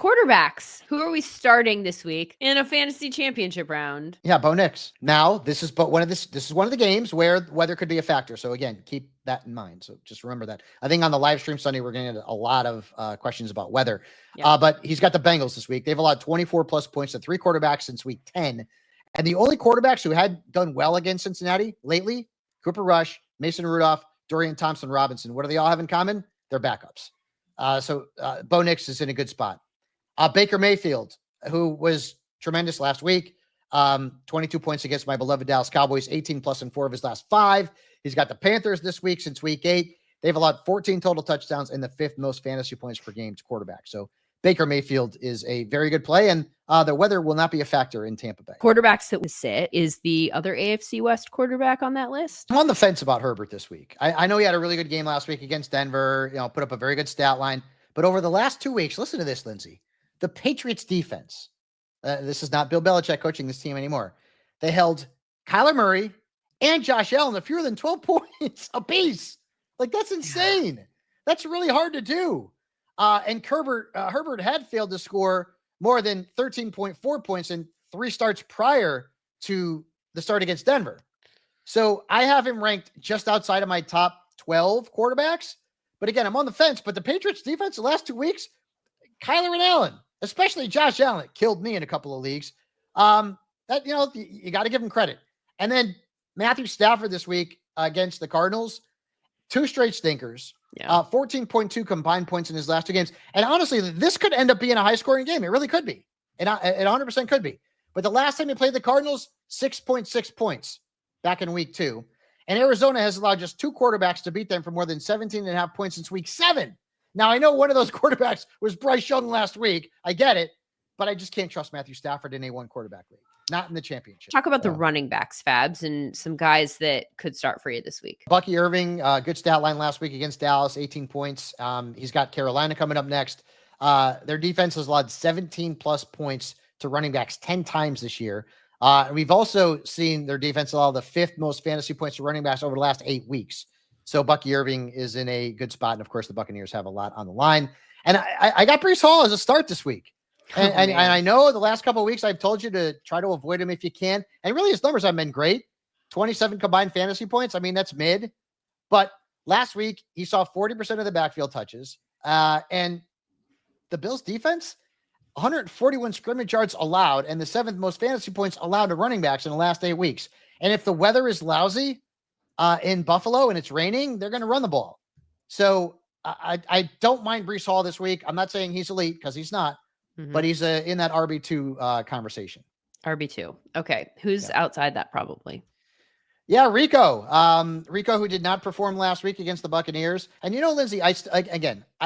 Quarterbacks. Who are we starting this week in a fantasy championship round? Yeah, Bo Nix. Now, this is one of the games where weather could be a factor. So again, keep that in mind. So just remember that. I think on the live stream Sunday, we're going to get a lot of questions about weather. Yeah. But he's got the Bengals this week. They've allowed 24 plus points to 3 quarterbacks since week 10. And the only quarterbacks who had done well against Cincinnati lately, Cooper Rush, Mason Rudolph, Dorian Thompson-Robinson. What do they all have in common? They're backups. So Bo Nix is in a good spot. Baker Mayfield, who was tremendous last week, 22 points against my beloved Dallas Cowboys, 18 plus in 4 of his last 5. He's got the Panthers this week since week 8. They've allowed 14 total touchdowns and the 5th most fantasy points per game to quarterback. So Baker Mayfield is a very good play, and the weather will not be a factor in Tampa Bay. Quarterbacks that would sit is the other AFC West quarterback on that list. I'm on the fence about Herbert this week. I know he had a really good game last week against Denver, put up a very good stat line. But over the last 2 weeks, listen to this, Lindsay. The Patriots defense, this is not Bill Belichick coaching this team anymore. They held Kyler Murray and Josh Allen to fewer than 12 points apiece. Like, that's insane. Yeah. That's really hard to do. And Herbert had failed to score more than 13.4 points in 3 starts prior to the start against Denver. So I have him ranked just outside of my top 12 quarterbacks. But again, I'm on the fence. But the Patriots defense the last 2 weeks, Kyler and Allen, especially Josh Allen, it killed me in a couple of leagues. That you got to give him credit. And then Matthew Stafford this week against the Cardinals, 2 straight stinkers. Yeah. 14.2 combined points in his last 2 games. And honestly, this could end up being a high-scoring game. It really could be. It 100% could be. But the last time he played the Cardinals, 6.6 points back in week 2. And Arizona has allowed just 2 quarterbacks to beat them for more than 17.5 points since week 7. Now, I know one of those quarterbacks was Bryce Young last week. I get it. But I just can't trust Matthew Stafford in a 1-quarterback league. Not in the championship. Talk about the running backs, Fabs, and some guys that could start for you this week. Bucky Irving, good stat line last week against Dallas, 18 points. He's got Carolina coming up next. Their defense has allowed 17-plus points to running backs 10 times this year. And we've also seen their defense allow the 5th most fantasy points to running backs over the last 8 weeks. So Bucky Irving is in a good spot. And, of course, the Buccaneers have a lot on the line. And I got Breece Hall as a start this week. And I know the last couple of weeks I've told you to try to avoid him if you can. And really his numbers have been great. 27 combined fantasy points. I mean, that's mid. But last week he saw 40% of the backfield touches. And the Bills defense, 141 scrimmage yards allowed and the 7th most fantasy points allowed to running backs in the last 8 weeks. And if the weather is lousy in Buffalo and it's raining, they're going to run the ball. So I don't mind Breece Hall this week. I'm not saying he's elite because he's not. But he's in that RB2 conversation. RB2. Okay. Who's outside that probably? Yeah, Rico. Rico, who did not perform last week against the Buccaneers. And, Lindsay, I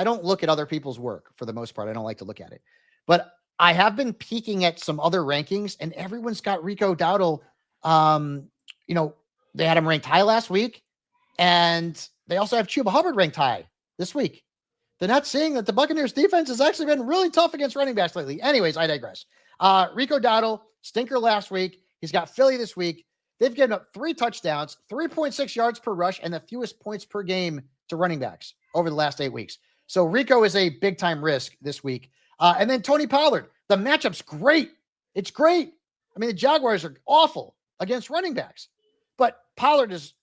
don't look at other people's work for the most part. I don't like to look at it. But I have been peeking at some other rankings, and everyone's got Rico Dowdle. They had him ranked high last week, and they also have Chuba Hubbard ranked high this week. They're not seeing that the Buccaneers defense has actually been really tough against running backs lately. Anyways, I digress. Rico Dowdle, stinker last week. He's got Philly this week. They've given up 3 touchdowns, 3.6 yards per rush, and the fewest points per game to running backs over the last 8 weeks. So Rico is a big-time risk this week. And then Tony Pollard. The matchup's great. It's great. I mean, the Jaguars are awful against running backs. But Pollard has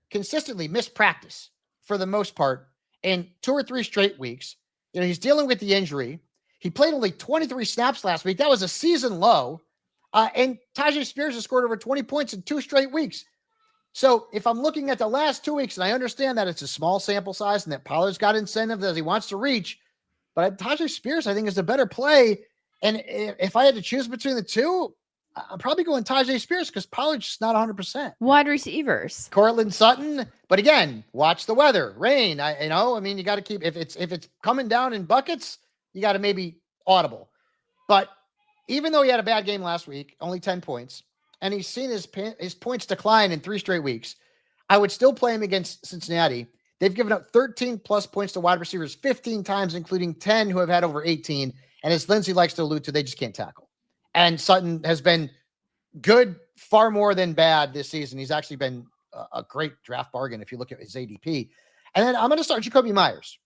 consistently missed practice for the most part in 2 or 3 straight weeks. He's dealing with the injury. He played only 23 snaps last week. That was a season low. And Tajay Spears has scored over 20 points in 2 straight weeks. So if I'm looking at the last 2 weeks, and I understand that it's a small sample size and that Pollard's got incentive that he wants to reach, but Tajay Spears, I think, is a better play. And if I had to choose between the two, I'm probably going Tajay Spears because Pollard's just not 100%. Wide receivers. Cortland Sutton. But again, watch the weather. Rain. You got to keep, if it's coming down in buckets, you got to maybe audible. But even though he had a bad game last week, only 10 points, and he's seen his points decline in 3 straight weeks, I would still play him against Cincinnati. They've given up 13 plus points to wide receivers 15 times, including 10 who have had over 18. And as Lindsay likes to allude to, they just can't tackle. And Sutton has been good, far more than bad this season. He's actually been a great draft bargain if you look at his ADP. And then I'm going to start Jacoby Myers.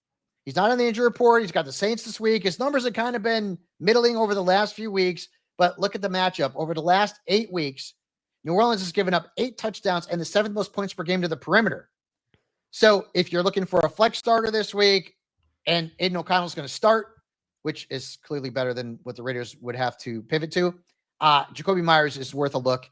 He's not on the injury report. He's got the Saints this week. His numbers have kind of been middling over the last few weeks, but look at the matchup. Over the last 8 weeks, New Orleans has given up 8 touchdowns and the 7th most points per game to the perimeter. So if you're looking for a flex starter this week and Aiden O'Connell's going to start, which is clearly better than what the Raiders would have to pivot to, Jacoby Myers is worth a look.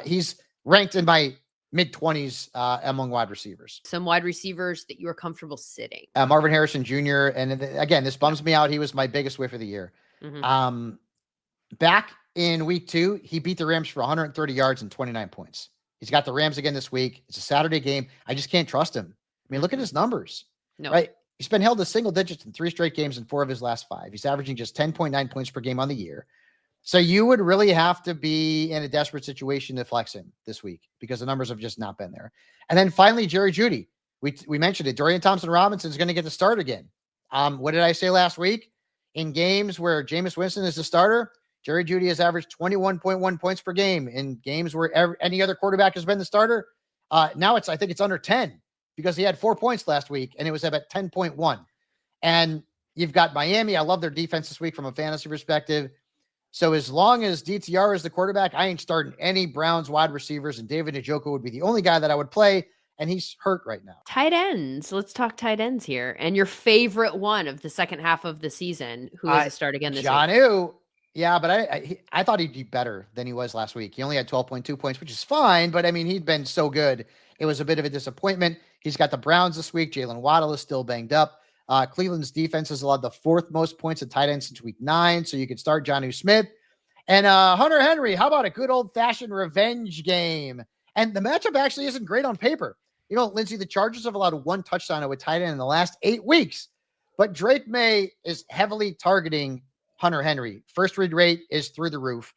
He's ranked in my mid-20s among wide receivers. Some wide receivers that you are comfortable sitting. Marvin Harrison Jr. And again, this bums me out. He was my biggest whiff of the year. Mm-hmm. Back in week 2, he beat the Rams for 130 yards and 29 points. He's got the Rams again this week. It's a Saturday game. I just can't trust him. I mean, look at his numbers. No. Right? He's been held to single digits in 3 straight games in 4 of his last 5. He's averaging just 10.9 points per game on the year. So you would really have to be in a desperate situation to flex him this week because the numbers have just not been there. And then finally, Jerry Jeudy. We mentioned it. Dorian Thompson-Robinson is going to get the start again. What did I say last week? In games where Jameis Winston is the starter, Jerry Jeudy has averaged 21.1 points per game. In games where any other quarterback has been the starter, now I think it's under 10 because he had 4 points last week and it was about 10.1. And you've got Miami. I love their defense this week from a fantasy perspective. So as long as DTR is the quarterback, I ain't starting any Browns wide receivers, and David Njoku would be the only guy that I would play, and he's hurt right now. Tight ends. Let's talk tight ends here. And your favorite one of the second half of the season, who is a start again this week? Jonnu. Yeah, but I thought he'd be better than he was last week. He only had 12.2 points, which is fine, but I mean, he'd been so good. It was a bit of a disappointment. He's got the Browns this week. Jalen Waddle is still banged up. Cleveland's defense has allowed the 4th most points at tight end since week 9, so you could start Jonnu Smith. And Hunter Henry, how about a good old-fashioned revenge game? And the matchup actually isn't great on paper. You know, Lindsay, the Chargers have allowed 1 touchdown to a tight end in the last 8 weeks. But Drake May is heavily targeting Hunter Henry. First read rate is through the roof.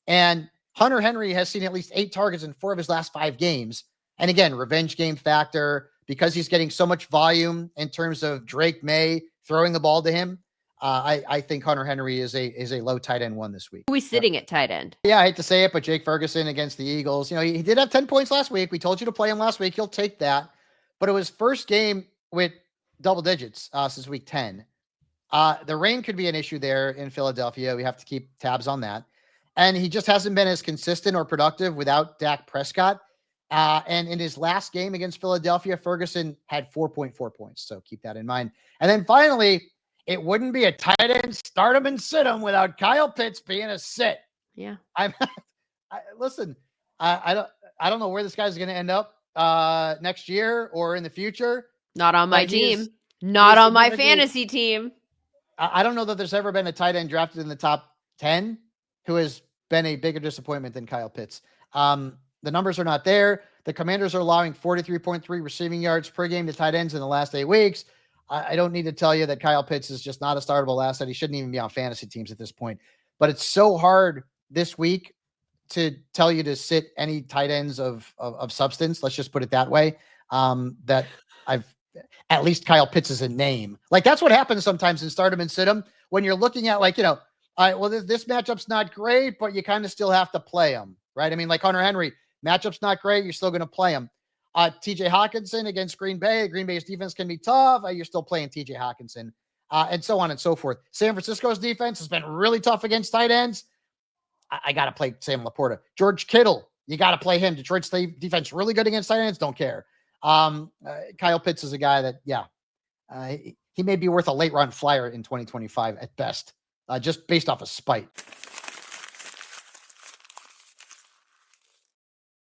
And Hunter Henry has seen at least 8 targets in 4 of his last 5 games. And again, revenge game factor, because he's getting so much volume in terms of Drake May throwing the ball to him. I think Hunter Henry is a low tight end one this week. Who are we sitting at tight end? Yeah, I hate to say it, but Jake Ferguson against the Eagles. You know, he did have 10 points last week. We told you to play him last week. He'll take that. But it was first game with double digits since week 10. The rain could be an issue there in Philadelphia. We have to keep tabs on that. And he just hasn't been as consistent or productive without Dak Prescott. And in his last game against Philadelphia, Ferguson had 4.4 points. So keep that in mind. And then finally, it wouldn't be a tight end start him and sit him without Kyle Pitts being a sit. Yeah. Listen, I don't know where this guy's going to end up next year or in the future. Not on my team. Not on my fantasy team. I don't know that there's ever been a tight end drafted in the top 10 who has been a bigger disappointment than Kyle Pitts. The numbers are not there. The Commanders are allowing 43.3 receiving yards per game to tight ends in the last 8 weeks. I don't need to tell you that Kyle Pitts is just not a startable asset. He shouldn't even be on fantasy teams at this point. But it's so hard this week to tell you to sit any tight ends of substance. Let's just put it that way. That at least Kyle Pitts is a name. Like, that's what happens sometimes in start him and sit him when you're looking at, like, you know, this matchup's not great, but you kind of still have to play him, right? I mean, like Hunter Henry, matchup's not great. You're still going to play him. TJ Hawkinson against Green Bay. Green Bay's defense can be tough. You're still playing TJ Hawkinson, and so on and so forth. San Francisco's defense has been really tough against tight ends. I got to play Sam Laporta. George Kittle, you got to play him. Detroit's defense really good against tight ends. Don't care. Kyle Pitts is a guy that, he may be worth a late round flyer in 2025 at best, just based off of spite.